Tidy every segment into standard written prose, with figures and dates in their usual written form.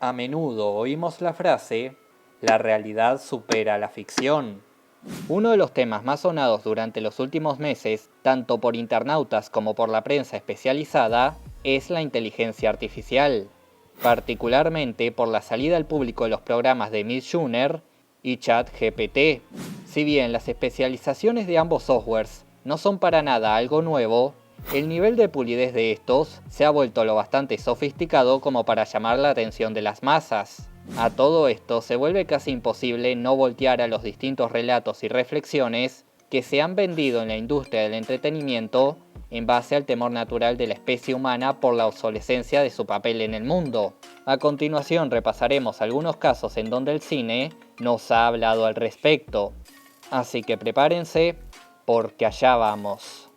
A menudo oímos la frase, la realidad supera la ficción. Uno de los temas más sonados durante los últimos meses, tanto por internautas como por la prensa especializada, es la inteligencia artificial, particularmente por la salida al público de los programas de Midjourney y ChatGPT. Si bien las especializaciones de ambos softwares no son para nada algo nuevo, el nivel de pulidez de estos se ha vuelto lo bastante sofisticado como para llamar la atención de las masas. A todo esto se vuelve casi imposible no voltear a los distintos relatos y reflexiones que se han vendido en la industria del entretenimiento en base al temor natural de la especie humana por la obsolescencia de su papel en el mundo. A continuación repasaremos algunos casos en donde el cine nos ha hablado al respecto. Así que prepárense, porque allá vamos.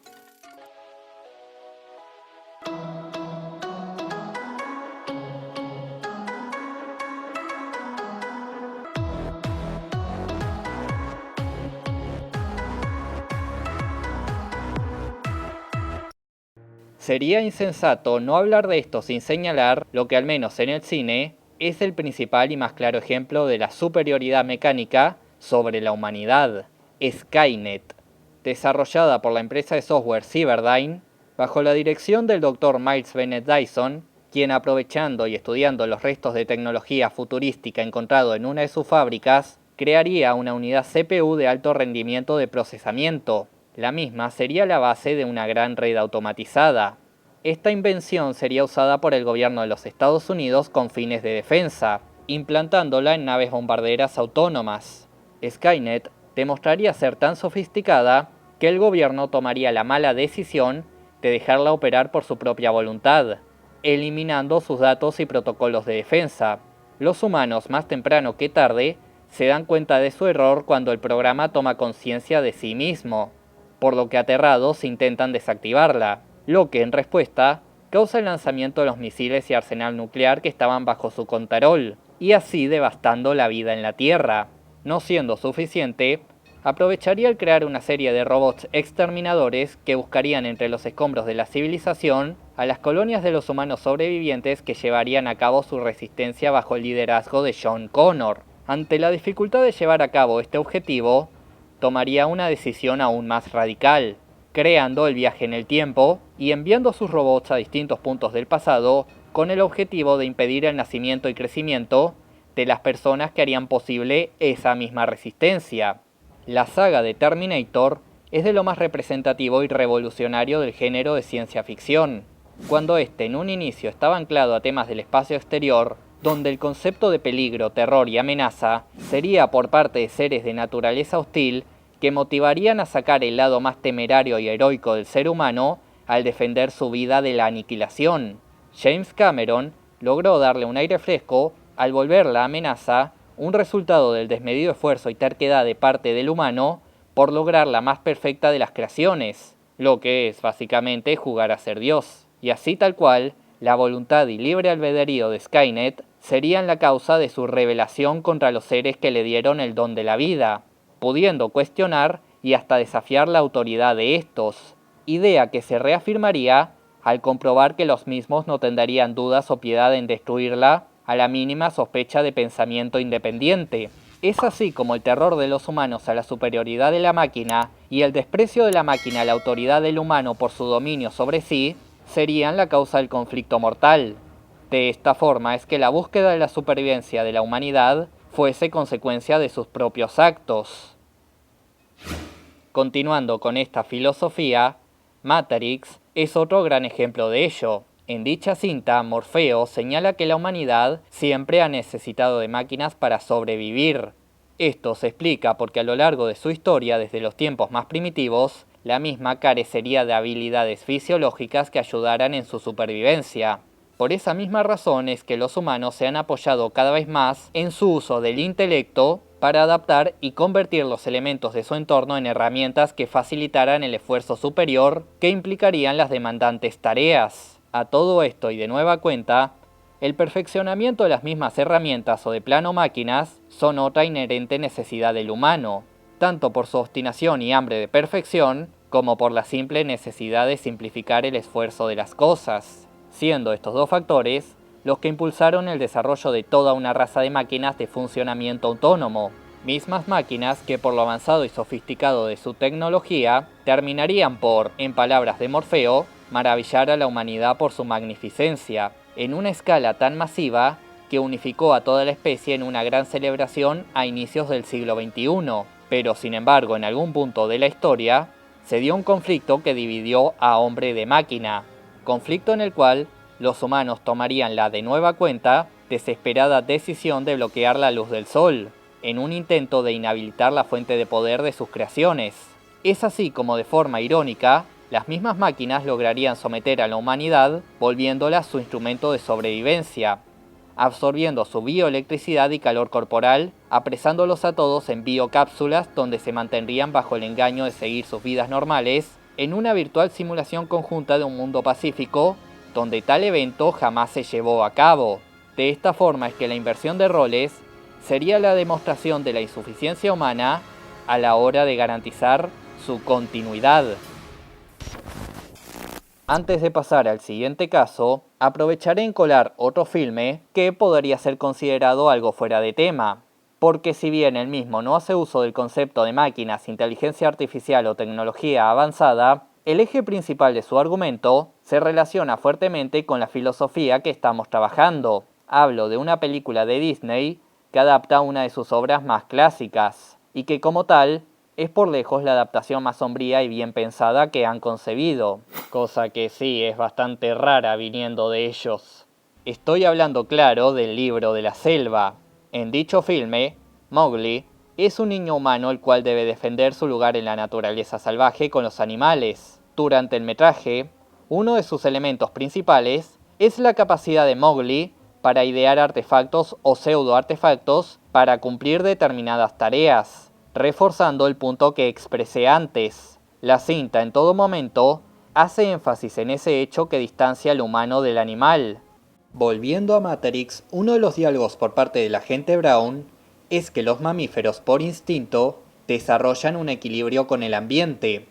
Sería insensato no hablar de esto sin señalar lo que al menos en el cine es el principal y más claro ejemplo de la superioridad mecánica sobre la humanidad, Skynet, desarrollada por la empresa de software Cyberdyne bajo la dirección del Dr. Miles Bennett Dyson, quien aprovechando y estudiando los restos de tecnología futurística encontrado en una de sus fábricas, crearía una unidad CPU de alto rendimiento de procesamiento. La misma sería la base de una gran red automatizada. Esta invención sería usada por el gobierno de los Estados Unidos con fines de defensa, implantándola en naves bombarderas autónomas. Skynet demostraría ser tan sofisticada que el gobierno tomaría la mala decisión de dejarla operar por su propia voluntad, eliminando sus datos y protocolos de defensa. Los humanos, más temprano que tarde, se dan cuenta de su error cuando el programa toma conciencia de sí mismo, por lo que aterrados intentan desactivarla, lo que en respuesta causa el lanzamiento de los misiles y arsenal nuclear que estaban bajo su control, y así devastando la vida en la Tierra. No siendo suficiente, aprovecharía el crear una serie de robots exterminadores que buscarían entre los escombros de la civilización a las colonias de los humanos sobrevivientes que llevarían a cabo su resistencia bajo el liderazgo de John Connor. Ante la dificultad de llevar a cabo este objetivo, tomaría una decisión aún más radical, creando el viaje en el tiempo y enviando sus robots a distintos puntos del pasado con el objetivo de impedir el nacimiento y crecimiento de las personas que harían posible esa misma resistencia. La saga de Terminator es de lo más representativo y revolucionario del género de ciencia ficción, cuando este en un inicio estaba anclado a temas del espacio exterior, donde el concepto de peligro, terror y amenaza sería por parte de seres de naturaleza hostil que motivarían a sacar el lado más temerario y heroico del ser humano al defender su vida de la aniquilación. James Cameron logró darle un aire fresco al volver la amenaza un resultado del desmedido esfuerzo y terquedad de parte del humano por lograr la más perfecta de las creaciones, lo que es básicamente jugar a ser Dios. Y así tal cual, la voluntad y libre albedrío de Skynet serían la causa de su rebelación contra los seres que le dieron el don de la vida, pudiendo cuestionar y hasta desafiar la autoridad de estos, idea que se reafirmaría al comprobar que los mismos no tendrían dudas o piedad en destruirla a la mínima sospecha de pensamiento independiente. Es así como el terror de los humanos a la superioridad de la máquina y el desprecio de la máquina a la autoridad del humano por su dominio sobre sí serían la causa del conflicto mortal. De esta forma es que la búsqueda de la supervivencia de la humanidad fuese consecuencia de sus propios actos. Continuando con esta filosofía, Matrix es otro gran ejemplo de ello. En dicha cinta, Morfeo señala que la humanidad siempre ha necesitado de máquinas para sobrevivir. Esto se explica porque a lo largo de su historia, desde los tiempos más primitivos, la misma carecería de habilidades fisiológicas que ayudaran en su supervivencia. Por esa misma razón es que los humanos se han apoyado cada vez más en su uso del intelecto para adaptar y convertir los elementos de su entorno en herramientas que facilitaran el esfuerzo superior que implicarían las demandantes tareas. A todo esto y de nueva cuenta, el perfeccionamiento de las mismas herramientas o de plano máquinas son otra inherente necesidad del humano, tanto por su obstinación y hambre de perfección, como por la simple necesidad de simplificar el esfuerzo de las cosas, siendo estos dos factores los que impulsaron el desarrollo de toda una raza de máquinas de funcionamiento autónomo, mismas máquinas que por lo avanzado y sofisticado de su tecnología, terminarían por, en palabras de Morfeo, maravillar a la humanidad por su magnificencia, en una escala tan masiva que unificó a toda la especie en una gran celebración a inicios del siglo XXI. Pero sin embargo, en algún punto de la historia, se dio un conflicto que dividió a hombre de máquina, conflicto en el cual los humanos tomarían la de nueva cuenta desesperada decisión de bloquear la luz del sol, en un intento de inhabilitar la fuente de poder de sus creaciones. Es así como de forma irónica, las mismas máquinas lograrían someter a la humanidad, volviéndola su instrumento de sobrevivencia, absorbiendo su bioelectricidad y calor corporal, apresándolos a todos en biocápsulas donde se mantendrían bajo el engaño de seguir sus vidas normales, en una virtual simulación conjunta de un mundo pacífico, donde tal evento jamás se llevó a cabo. De esta forma es que la inversión de roles sería la demostración de la insuficiencia humana a la hora de garantizar su continuidad. Antes de pasar al siguiente caso, aprovecharé en colar otro filme que podría ser considerado algo fuera de tema, porque si bien el mismo no hace uso del concepto de máquinas, inteligencia artificial o tecnología avanzada, el eje principal de su argumento se relaciona fuertemente con la filosofía que estamos trabajando. Hablo de una película de Disney que adapta una de sus obras más clásicas, y que como tal, es por lejos la adaptación más sombría y bien pensada que han concebido, cosa que sí es bastante rara viniendo de ellos. Estoy hablando, claro, del libro de la selva. En dicho filme, Mowgli es un niño humano el cual debe defender su lugar en la naturaleza salvaje con los animales. Durante el metraje, uno de sus elementos principales es la capacidad de Mowgli para idear artefactos o pseudo-artefactos para cumplir determinadas tareas, reforzando el punto que expresé antes. La cinta en todo momento hace énfasis en ese hecho que distancia al humano del animal. Volviendo a Matrix, uno de los diálogos por parte del agente Brown es que los mamíferos por instinto desarrollan un equilibrio con el ambiente,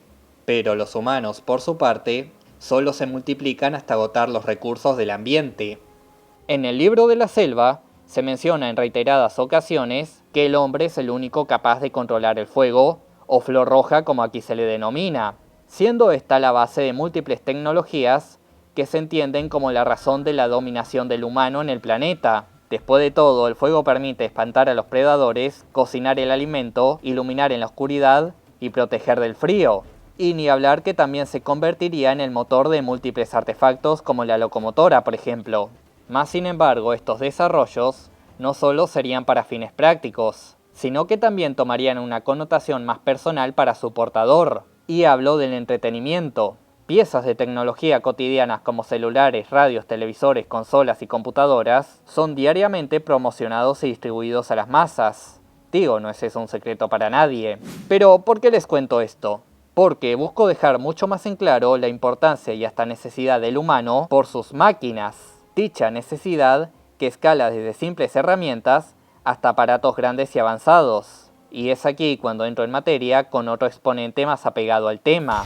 pero los humanos por su parte solo se multiplican hasta agotar los recursos del ambiente. En el libro de la selva se menciona en reiteradas ocasiones que el hombre es el único capaz de controlar el fuego, o flor roja como aquí se le denomina, siendo esta la base de múltiples tecnologías que se entienden como la razón de la dominación del humano en el planeta. Después de todo, el fuego permite espantar a los predadores, cocinar el alimento, iluminar en la oscuridad y proteger del frío. Y ni hablar que también se convertiría en el motor de múltiples artefactos como la locomotora, por ejemplo. Más sin embargo, estos desarrollos no solo serían para fines prácticos, sino que también tomarían una connotación más personal para su portador. Y hablo del entretenimiento. Piezas de tecnología cotidianas como celulares, radios, televisores, consolas y computadoras son diariamente promocionados y distribuidos a las masas. Digo, no es eso un secreto para nadie. Pero, ¿por qué les cuento esto? Porque busco dejar mucho más en claro la importancia y hasta necesidad del humano por sus máquinas. Dicha necesidad que escala desde simples herramientas hasta aparatos grandes y avanzados. Y es aquí cuando entro en materia con otro exponente más apegado al tema.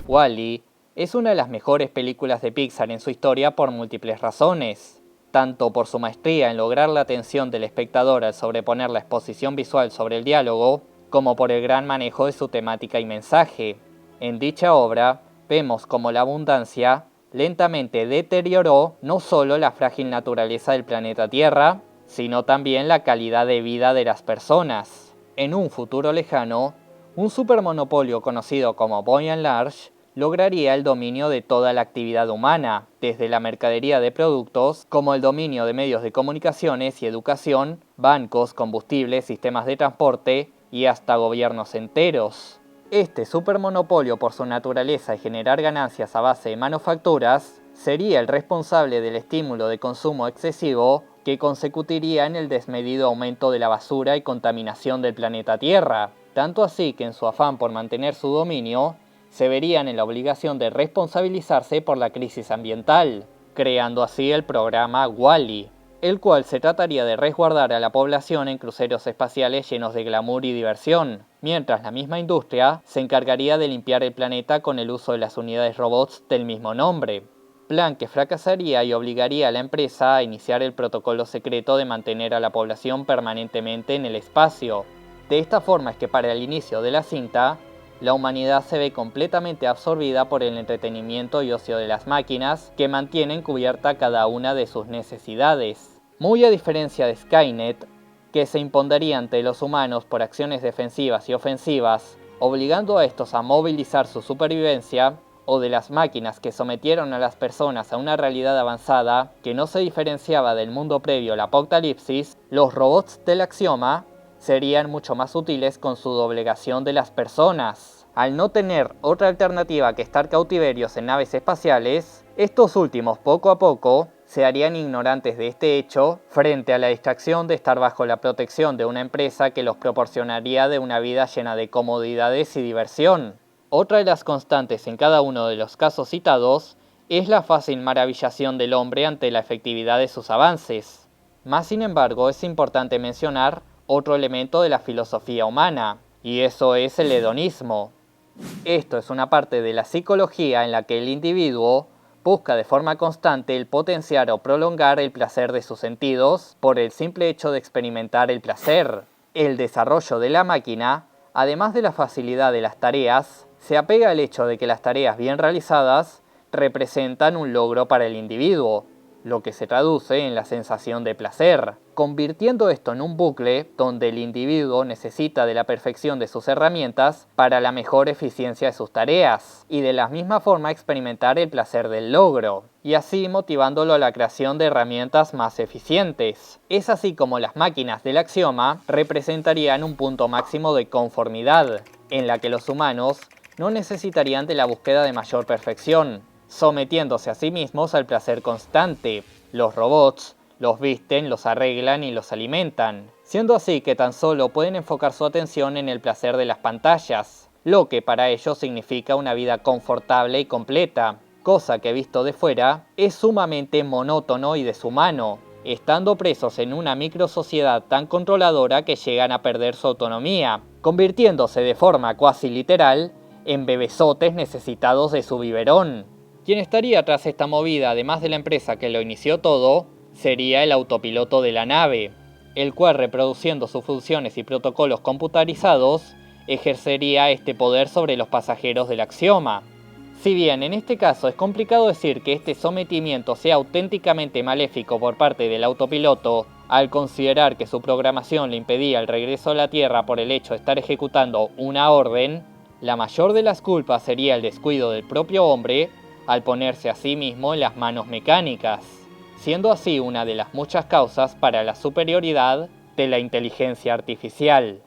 Wall-E es una de las mejores películas de Pixar en su historia por múltiples razones, tanto por su maestría en lograr la atención del espectador al sobreponer la exposición visual sobre el diálogo, como por el gran manejo de su temática y mensaje. En dicha obra, vemos como la abundancia lentamente deterioró no solo la frágil naturaleza del planeta Tierra, sino también la calidad de vida de las personas. En un futuro lejano, un supermonopolio conocido como Boy and Large lograría el dominio de toda la actividad humana, desde la mercadería de productos, como el dominio de medios de comunicaciones y educación, bancos, combustibles, sistemas de transporte y hasta gobiernos enteros. Este supermonopolio, por su naturaleza y generar ganancias a base de manufacturas, sería el responsable del estímulo de consumo excesivo que consecutiría en el desmedido aumento de la basura y contaminación del planeta Tierra, tanto así que en su afán por mantener su dominio, se verían en la obligación de responsabilizarse por la crisis ambiental, creando así el programa Wall-E, el cual se trataría de resguardar a la población en cruceros espaciales llenos de glamour y diversión, mientras la misma industria se encargaría de limpiar el planeta con el uso de las unidades robots del mismo nombre. plan que fracasaría y obligaría a la empresa a iniciar el protocolo secreto de mantener a la población permanentemente en el espacio. De esta forma es que para el inicio de la cinta, la humanidad se ve completamente absorbida por el entretenimiento y ocio de las máquinas que mantienen cubierta cada una de sus necesidades. Muy a diferencia de Skynet, que se impondría ante los humanos por acciones defensivas y ofensivas, obligando a estos a movilizar su supervivencia, o de las máquinas que sometieron a las personas a una realidad avanzada que no se diferenciaba del mundo previo al apocalipsis, los robots del Axioma serían mucho más útiles con su doblegación de las personas. Al no tener otra alternativa que estar cautiverios en naves espaciales, estos últimos poco a poco se harían ignorantes de este hecho frente a la distracción de estar bajo la protección de una empresa que los proporcionaría de una vida llena de comodidades y diversión. Otra de las constantes en cada uno de los casos citados es la fácil maravillación del hombre ante la efectividad de sus avances. Más sin embargo, es importante mencionar otro elemento de la filosofía humana, y eso es el hedonismo. Esto es una parte de la psicología en la que el individuo busca de forma constante el potenciar o prolongar el placer de sus sentidos por el simple hecho de experimentar el placer. El desarrollo de la máquina, además de la facilidad de las tareas, se apega al hecho de que las tareas bien realizadas representan un logro para el individuo, lo que se traduce en la sensación de placer, convirtiendo esto en un bucle donde el individuo necesita de la perfección de sus herramientas para la mejor eficiencia de sus tareas, y de la misma forma experimentar el placer del logro, y así motivándolo a la creación de herramientas más eficientes. Es así como las máquinas del Axioma representarían un punto máximo de conformidad, en la que los humanos no necesitarían de la búsqueda de mayor perfección, sometiéndose a sí mismos al placer constante. Los robots los visten, los arreglan y los alimentan, siendo así que tan solo pueden enfocar su atención en el placer de las pantallas, lo que para ellos significa una vida confortable y completa, cosa que visto de fuera es sumamente monótono y deshumano, estando presos en una microsociedad tan controladora que llegan a perder su autonomía, convirtiéndose de forma cuasi literal en bebesotes necesitados de su biberón. Quien estaría tras esta movida, además de la empresa que lo inició todo, sería el autopiloto de la nave, el cual, reproduciendo sus funciones y protocolos computarizados, ejercería este poder sobre los pasajeros del Axioma. Si bien en este caso es complicado decir que este sometimiento sea auténticamente maléfico por parte del autopiloto, al considerar que su programación le impedía el regreso a la Tierra por el hecho de estar ejecutando una orden, la mayor de las culpas sería el descuido del propio hombre al ponerse a sí mismo en las manos mecánicas, siendo así una de las muchas causas para la superioridad de la inteligencia artificial.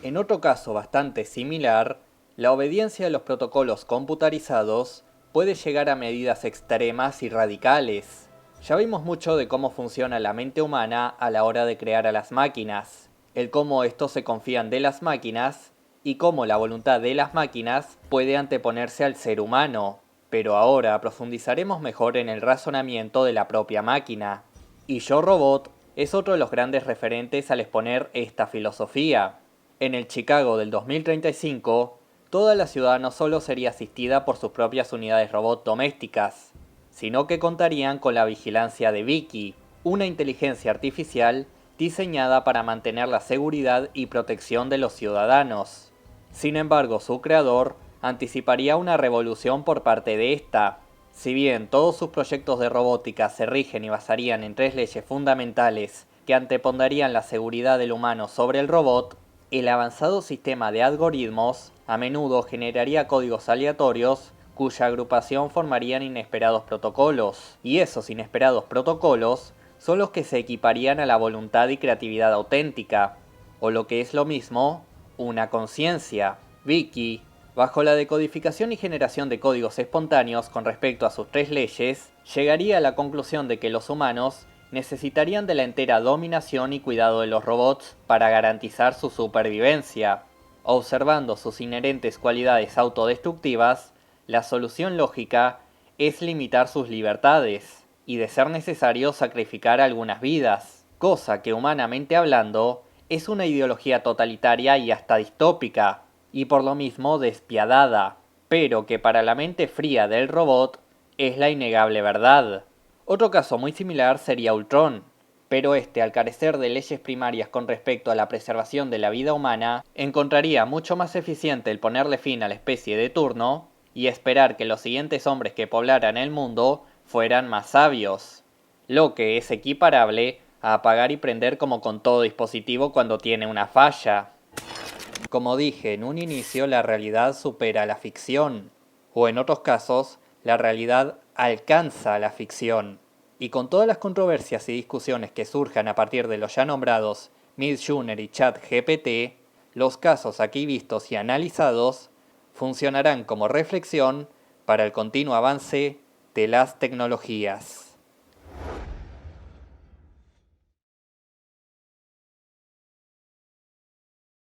En otro caso bastante similar, la obediencia a los protocolos computarizados puede llegar a medidas extremas y radicales. Ya vimos mucho de cómo funciona la mente humana a la hora de crear a las máquinas, el cómo estos se confían de las máquinas y cómo la voluntad de las máquinas puede anteponerse al ser humano. Pero ahora profundizaremos mejor en el razonamiento de la propia máquina. Y Yo Robot es otro de los grandes referentes al exponer esta filosofía. En el Chicago del 2035, toda la ciudad no solo sería asistida por sus propias unidades robot domésticas, sino que contarían con la vigilancia de Vicky, una inteligencia artificial diseñada para mantener la seguridad y protección de los ciudadanos. Sin embargo, su creador anticiparía una revolución por parte de esta. Si bien todos sus proyectos de robótica se rigen y basarían en 3 leyes fundamentales que antepondrían la seguridad del humano sobre el robot, el avanzado sistema de algoritmos a menudo generaría códigos aleatorios cuya agrupación formarían inesperados protocolos, y esos inesperados protocolos son los que se equiparían a la voluntad y creatividad auténtica, o lo que es lo mismo, una conciencia. Vicky, bajo la decodificación y generación de códigos espontáneos con respecto a sus 3 leyes, llegaría a la conclusión de que los humanos necesitarían de la entera dominación y cuidado de los robots para garantizar su supervivencia. Observando sus inherentes cualidades autodestructivas, la solución lógica es limitar sus libertades, y de ser necesario sacrificar algunas vidas, cosa que humanamente hablando es una ideología totalitaria y hasta distópica, y por lo mismo despiadada, pero que para la mente fría del robot es la innegable verdad. Otro caso muy similar sería Ultron, pero este, al carecer de leyes primarias con respecto a la preservación de la vida humana, encontraría mucho más eficiente el ponerle fin a la especie de turno y esperar que los siguientes hombres que poblaran el mundo fueran más sabios, lo que es equiparable a apagar y prender como con todo dispositivo cuando tiene una falla. Como dije en un inicio, la realidad supera la ficción, o en otros casos, la realidad alcanza la ficción. Y con todas las controversias y discusiones que surjan a partir de los ya nombrados Midjourney y ChatGPT, los casos aquí vistos y analizados funcionarán como reflexión para el continuo avance de las tecnologías.